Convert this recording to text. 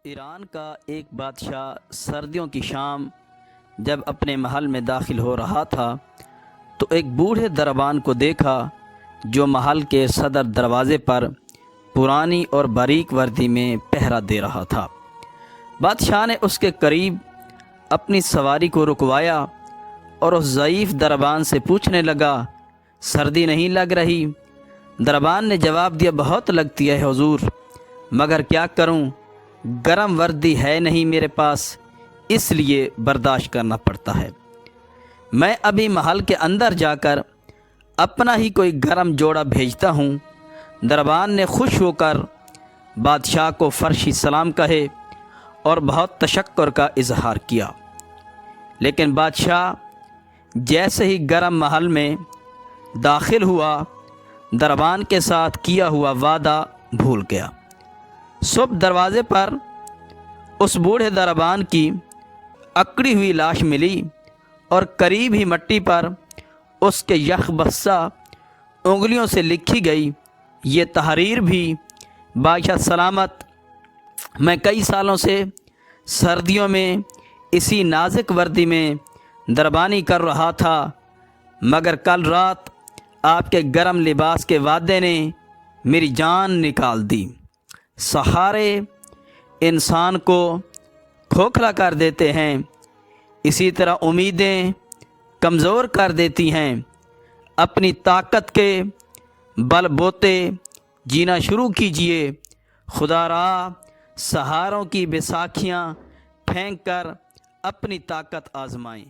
ایران کا ایک بادشاہ سردیوں کی شام جب اپنے محل میں داخل ہو رہا تھا تو ایک بوڑھے دربان کو دیکھا جو محل کے صدر دروازے پر پرانی اور باریک وردی میں پہرا دے رہا تھا۔ بادشاہ نے اس کے قریب اپنی سواری کو رکوایا اور اس ضعیف دربان سے پوچھنے لگا، سردی نہیں لگ رہی؟ دربان نے جواب دیا، بہت لگتی ہے حضور، مگر کیا کروں، گرم وردی ہے نہیں میرے پاس، اس لیے برداشت کرنا پڑتا ہے۔ میں ابھی محل کے اندر جا کر اپنا ہی کوئی گرم جوڑا بھیجتا ہوں۔ دربان نے خوش ہو کر بادشاہ کو فرشی سلام کہے اور بہت تشکر کا اظہار کیا، لیکن بادشاہ جیسے ہی گرم محل میں داخل ہوا دربان کے ساتھ کیا ہوا وعدہ بھول گیا۔ صبح دروازے پر اس بوڑھے دربان کی اکڑی ہوئی لاش ملی اور قریب ہی مٹی پر اس کے یخ بسا انگلیوں سے لکھی گئی یہ تحریر بھی، بادشاہ سلامت، میں کئی سالوں سے سردیوں میں اسی نازک وردی میں دربانی کر رہا تھا، مگر کل رات آپ کے گرم لباس کے وعدے نے میری جان نکال دی۔ سہارے انسان کو کھوکھلا کر دیتے ہیں، اسی طرح امیدیں کمزور کر دیتی ہیں۔ اپنی طاقت کے بل بوتے جینا شروع کیجئے، خدا را سہاروں کی بیساکھیاں پھینک کر اپنی طاقت آزمائیں۔